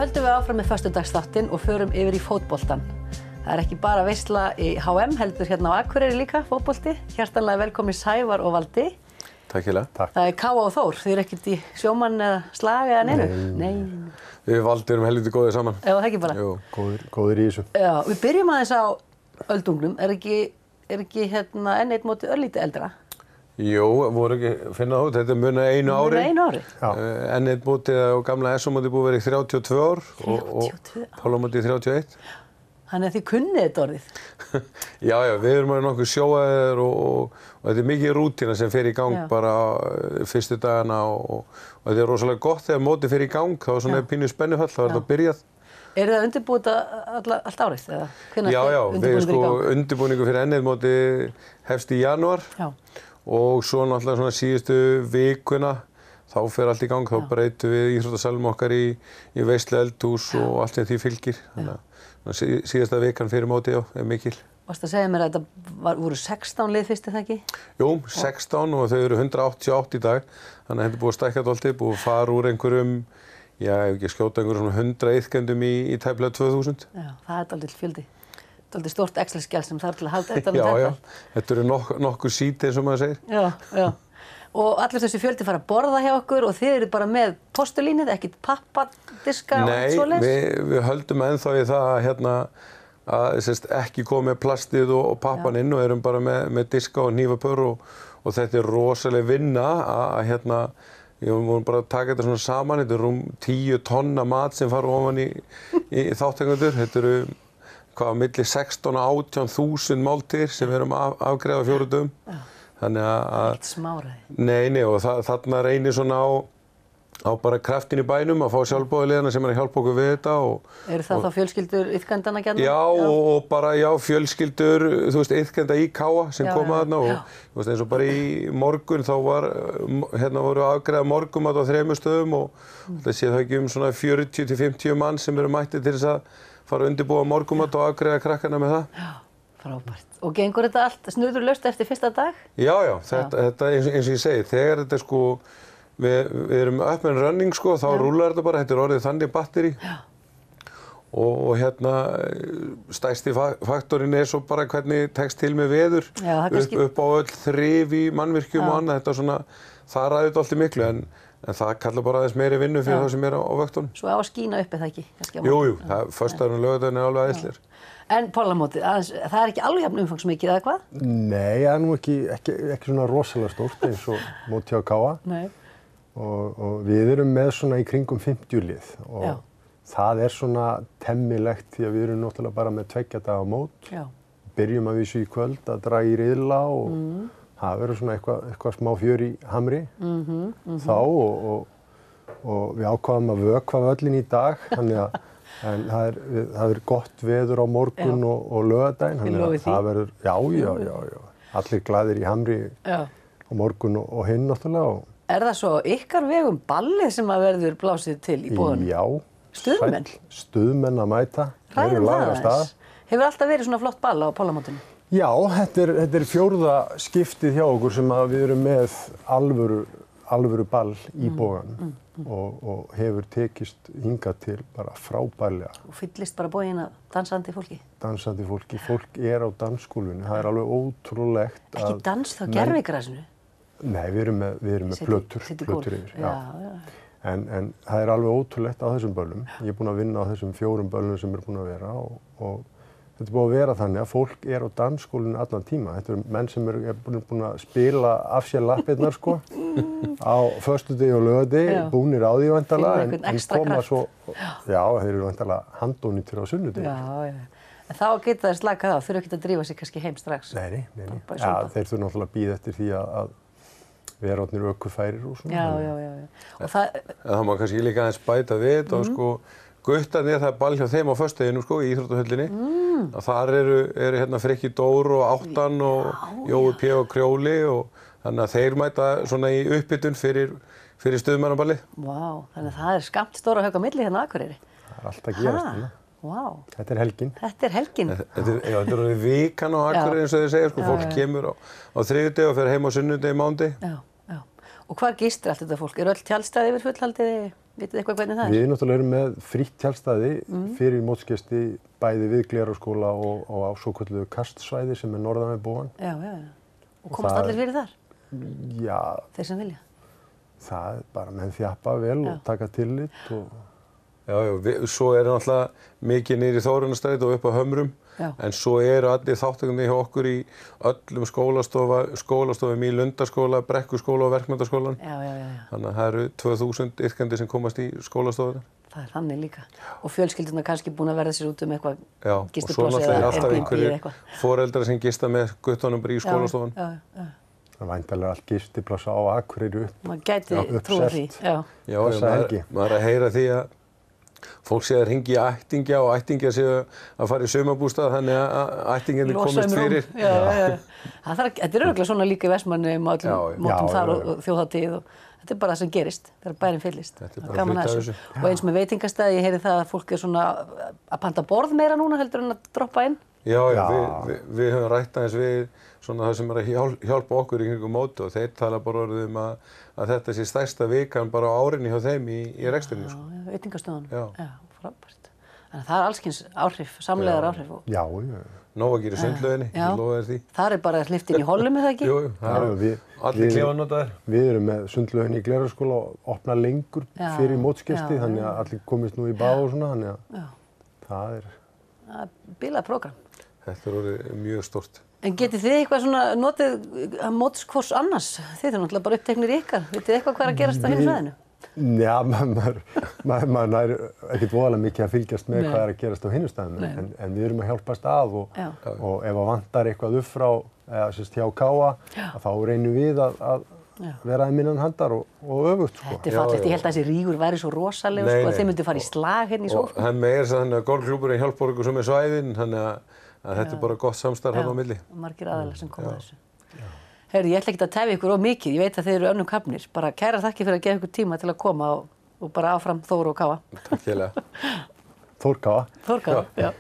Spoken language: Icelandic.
höldum við áfram með föstudagsþáttinn og förum yfir í fótboltann. Það ekki bara veisla í HM, heldur hérna á Akureyri líka, fótbolti. Hjartanlega velkomin Sævar og Valdi. Takk hérlega. Takk. Það K.A. og Þór, þið ekkert í sjómann eða slag eða neinu? Nei. Við Valdi erum helviti góðir saman. Já, það ekki bara. Jú, góðir í þessu. Já, við byrjum aðeins á öldunglum. Er ekki hérna enn eitt móti örlítið eldra? Jú, voru ekki finna út, þetta muna einu ári. Muna einu ári? Já. Enn eitt mótið á gamla SO-mótið búið verið í 32 ár. 32? Og Pálamótið í 31. Þannig að þið kunnið þetta orðið? Já, við erum nokkuð sjóaðir og þetta mikið rútína sem fer í gang bara fyrstu dagana og þetta rosalega gott þegar mótið fer í gang, þá svona pínu spennufall, þá þetta byrjað. Er það undirbúið allt árið? Já, undirbúningu fyrir enn eitt mótið hefst í janúar. Já. Og svo náttúrulega svona síðustu vikuna, þá fer allt í gang, þá breytum við íþróttasalnum okkar í veislu eldhús og allt sem því fylgir. Þannig að síðasta vikan fyrir mótið er mikil. Varstu að segja mér að þetta voru 16 lið fyrst, er það ekki? Jú, 16 og þau eru 188 í dag, þannig að þetta er búið að stækka dálítið, búið að fara úr einhverjum, ef ekki skjóta einhverjum svona 100 iðkendum í tæplega 2000. Já, það er dálítið fjöldi. Dálítið stórt Excel-skjal sem þarf til að halda þetta. Já, þetta eru nokkur síti eins og maður segir. Já. Og allir þessi fjöldi fara að borða hjá okkur og þið eru bara með postulínið, ekkert pappadiska og allt svoleiðis? Nei, við höldum ennþá í það að ekki komið plastið og pappan inn og erum bara með diska og hnífapör og þetta er rosaleg vinna að við vorum bara að taka þetta svona saman, þetta er 10 tonna mat sem fara ofan í þátttakendur, þetta eru milli 16 og 18.000 máltíðir sem við erum að afgreiða á 4 dögum. Þannig að... Eitt smáræði. Nei, og þarna reynir svona á bara kraftin í bænum að fá sjálfboðaliðana sem að hjálpa okkur við þetta og... Eru það þá fjölskyldur iðkendana gjarnan? Já, og bara fjölskyldur, iðkenda í K.A. sem koma þarna og eins og bara í morgun þá voru afgreiða morgumat á 3 stöðum og það sé það ekki svona 40 til 50 mann sem eru mættir til þess að fara að undirbúa morgumat og afgreiða krakkana með það. Já, frábært. Og gengur þetta allt snurðurlaust eftir fyrsta dag? Já, þetta eins og ég segi, þegar þetta við erum up and running þá rúlar þetta bara, þetta er orðið þannig batteri. Já. Og stærsti faktorinn er svo bara hvernig tekst til með veður, upp á öll þrif í mannvirkjum og annað, þetta svona, það ræður þetta alltaf miklu en það kallar bara aðeins meiri vinnu fyrir þá sem er á vöktunum. Svo á að skína upp það ekki? Jú, föstudagurinn og laugardagurinn er alveg æðislegir. En Pálamótið, það er ekki alveg jafn umfangsmikið eða hvað? Nei, það er nú ekki svona rosalega stórt eins og mótið á K.A. Nei. Og við erum með svona í kringum 50 lið og það er svona temmilegt því að við erum náttúrulega bara með 2 daga mót. Já. Byrjum að vísu í kvöld að draga í riðla og það verður svona eitthvað smá fjör í hamri þá og við ákváðum að vökva völlinn í dag, þannig að það er gott veður á morgun og laugardaginn, þannig að það verður, já, allir glaðir í hamri á morgun og hinn náttúrulega. Er það svo ykkar vegum ballið sem að verður blásið til í boðunum? Já. Stuðmenn? Stuðmenn að mæta. Ræðum það aðeins. Hefur alltaf verið svona flott ball á Pálamótinu? Já, þetta er 4. skiptið hjá okkur sem að við erum með alvöru ball í boganum og hefur tekist hingað til bara frábærlega. Og fyllist bara boginn af dansandi fólki? Dansandi fólki. Fólk er á dansskólfinu. Það er alveg ótrúlegt að... Ekki dans þá gervigrasinu? Nei, við erum með plötur yfir. Já. En það er alveg ótrúlegt á þessum böllum. Ég er búinn að vinna á þessum 4 böllum sem er búin að vera og þetta er búið að vera þannig að fólk er á dansskólinu allan tíma. Þetta eru menn sem er búin að spila af sér lappirnar á föstudegi og laugardegi, búnir á því væntanlega en koma svo, þeir eru væntanlega handónýtir á sunnudegi. Já. En þá geta þeir slakað á, þurfa ekki að drífa sig kannski heim strax? Nei. Já, þeir þurfa náttúrulega að bíða eftir því að vera orðnir ökufærir og svona. Já. En það má kannski líka aðeins bæta við þetta og Guttarnir, það er ball hjá þeim á föstudeginu í íþróttahöllinni. Þar eru Frikki Dór og Áttan og Jói P. og Krjóli og þannig að þeir mæta svona í upphitun fyrir stuðmannaballið. Vá, þannig að það er skammt stóra högg á milli hérna á Akureyri. Það er alltaf að gerast hérna. Vá. Þetta er helgin. Þetta er helgin. Þetta er vikan á Akureyri eins og þeir segja, fólk kemur á þriðjudegi og fer heim á sunnudegi, mánudegi. Já. Og hvar gistir allt þetta fólk? Eru öll tjaldstæði yfir fullhaldiði? Vitið eitthvað hvernig það er? Við náttúrulega erum með frítt tjaldstæði fyrir mótsgesti bæði við Glerárskóla og á svokölluðu kastsvæði sem er norðan við Bófann. Já. Og komast allir fyrir þar? Já. Þeir sem vilja? Það er bara menn þjappa vel og taka tillit og... Já, svo er náttúrulega mikið niður í Þórunnarstræti og upp á Hömrum, en svo eru allir þáttökunni hjá okkur í öllum skólastofum í Lundarskóla, Brekkuskóla og Verkmenntaskólan. Já. Þannig að það eru 2000 yrkandi sem komast í skólastofuna. Það er þannig líka. Og fjölskyldurnar kannski búin að verða sér út um eitthvað Já, gistipláss og svo náttúrulega alltaf eða einhverjir foreldrar sem gista með guttunum bara í skólastofun. Já. Það væntanlega allt gistipláss á Akureyri Maður gæti trúa því, Já, maður er að heyra því að fólk sé að hringja í ættingja og ættingjar séu að fara í sumarbústað þannig að ættingjarnir komist fyrir. Þetta er örugglega svona líka í Vestmannaeyjum og öllum mótum þar og þjóðhátíð og þetta er bara það sem gerist þegar bærinn fyllist. Þetta er bara hluti af þessu. Og eins með veitingastæði, ég heyri það að fólk er svona að panta borð meira núna heldur en að droppa inn. Já, við höfum rætt aðeins við svona það sem er að hjálpa okkur í kringum móti og þeir tala bara orðið að þetta sé stærsta vikan bara á árinni hjá þeim í rekstrinni. Já, veitingastöðunum. Já, frábært. Þannig að það er alls kyns áhrif, samlegar áhrif. Já. Nóg að gera í sundlauginni, ég lofa þér því. Það er bara hleypt inn í hollum, er það ekki? Jú, allir klefanótaðir. Við erum með sundlauginni í Glerárskóla og opna lengur fyrir mótsgesti, þannig að allir komist nú í bað og svona, þannig að það er bilað prógram. Þetta er orðið mjög stórt. En getið þið eitthvað svona notið móts hvors annars? Þið eru náttúrulega bara uppteknir ykkar. Vitið eitthvað hvað er að gerast á hinu svæðinu? Já, maður nær ekkert voðalega mikið að fylgjast með hvað er að gerast á hinu svæðinu, en við erum að hjálpast að og ef að vantar eitthvað upp frá, eða sérst hjá Káa, þá reynum við að vera að minnan handar og öfugt, sko. Þetta er fallegt, ég held að þessi rígur væri svo rosalegur, sko, að þið myndu fara í slag hérna í sófanum. Og hann meir þannig að golfklúbburinn hjálpar okkur sem er svæðin, þannig að þetta er bara gott samstarf hérna á milli. Margir aðilar sem koma að þessu. Heyrðu, ég ætla ekki að tefja ykkur of mikið, ég veit að þið eru önnum kafnir. Bara kærar þakkir fyrir að gefa ykkur tíma til að koma og bara áfram Þór og Káa. Takk hérlega. Þór Káa. Þór Káa, já.